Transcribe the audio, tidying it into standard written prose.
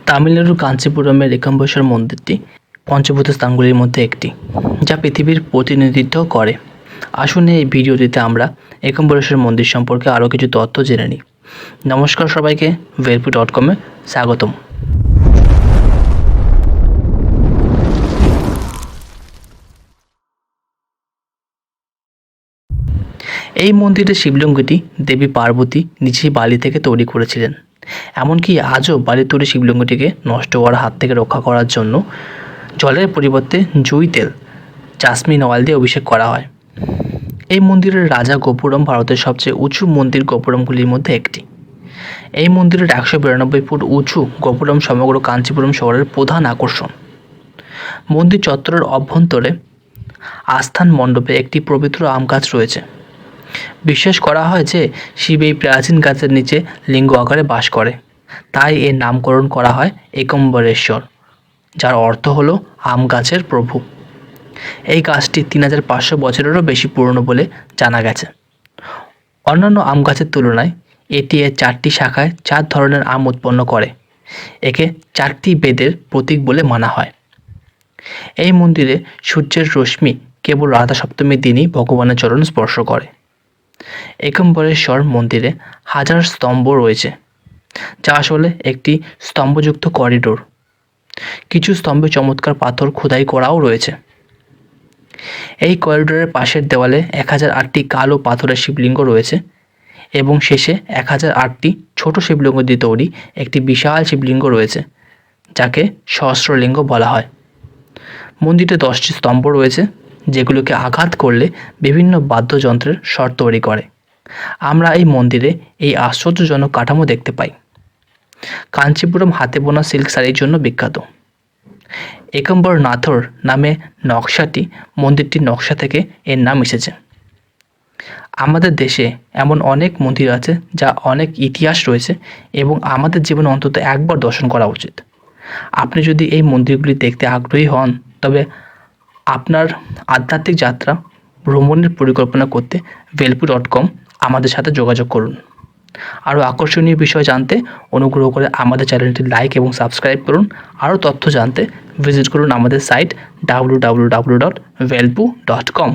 তামিলনাড়ুর কাঞ্চিপুরমের একাম্বরেশ্বর মন্দিরটি পঞ্চভূত স্থানগুলির মধ্যে একটি, যা পৃথিবীর প্রতিনিধিত্ব করে। আসুন এই ভিডিওটিতে আমরা একাম্বরেশ্বর মন্দির সম্পর্কে আরও কিছু তথ্য জেনে নিই। নমস্কার সবাইকে, velpu.com-এ স্বাগতম। এই মন্দিরের শিবলিঙ্গটি দেবী পার্বতী নিজেই বালি থেকে তৈরি করেছিলেন। এমনকি আজও বালির তৈরি শিবলিঙ্গটিকে নষ্ট হওয়ার হাত থেকে রক্ষা করার জন্য জলের পরিবর্তে জুঁই তেল, জাসমিন অয়েল দিয়ে অভিষেক করা হয়। এই মন্দিরের রাজা গোপুরম ভারতের সবচেয়ে উঁচু মন্দির গোপুরমগুলির মধ্যে একটি। এই মন্দিরের 192 ফুট উঁচু গোপুরম সমগ্র কাঞ্চিপুরম শহরের প্রধান আকর্ষণ। মন্দির চত্বরের অভ্যন্তরে আস্থান মণ্ডপে একটি পবিত্র আম গাছ রয়েছে। বিশ্বাস করা হয় যে শিব এই প্রাচীন গাছের নিচে লিঙ্গ আকারে বাস করে, তাই এর নামকরণ করা হয় একাম্বরেশ্বর, যার অর্থ হলো আম গাছের প্রভু। এই গাছটি 3500 বছরেরও বেশি পুরনো বলে জানা গেছে। অন্যান্য আম গাছের তুলনায় এটি এর 4টি শাখায় 4 ধরনের আম উৎপন্ন করে। একে 4টি বেদের প্রতীক বলে মানা হয়। এই মন্দিরে সূর্যের রশ্মি কেবল রাধা সপ্তমীর দিনই ভগবানের চরণ স্পর্শ করে। একাম্বরেশ্বর মন্দিরে হাজার স্তম্ভ রয়েছে, যা আসলে একটি স্তম্ভযুক্ত করিডোর। কিছু স্তম্ভে চমৎকার পাথর খোদাই করাও রয়েছে। এই করিডোরের পাশের দেওয়ালে 1008টি কালো পাথরের শিবলিঙ্গ রয়েছে এবং শেষে 1008টি ছোট শিবলিঙ্গ দিয়ে তৈরি একটি বিশাল শিবলিঙ্গ রয়েছে, যাকে সহস্রলিঙ্গ বলা হয়। মন্দিরে 10টি স্তম্ভ রয়েছে, যেগুলোকে আঘাত করলে বিভিন্ন বাদ্যযন্ত্রের স্বর তৈরি করে। আমরা এই মন্দিরে এই আশ্চর্যজনক কাঠামো দেখতে পাই। কাঞ্চিপুরম হাতে বোনা সিল্ক শাড়ির জন্য বিখ্যাত। একাম্বরনাথর নামে নকশাটি মন্দিরটির নকশা থেকে এর নাম এসেছে। আমাদের দেশে এমন অনেক মন্দির আছে যা অনেক ইতিহাস রয়েছে এবং আমাদের জীবনে অন্তত একবার দর্শন করা উচিত। আপনি যদি এই মন্দিরগুলি দেখতে আগ্রহী হন, তবে আপনার আধ্যাত্মিক যাত্রা ভ্রমণের পরিকল্পনা করতে velpu.com আমাদের সাথে যোগাযোগ করুন। আরও আকর্ষণীয় বিষয় জানতে অনুগ্রহ করে আমাদের চ্যানেলটি লাইক এবং সাবস্ক্রাইব করুন। আরও তথ্য জানতে ভিজিট করুন আমাদের সাইট www.velpu.com।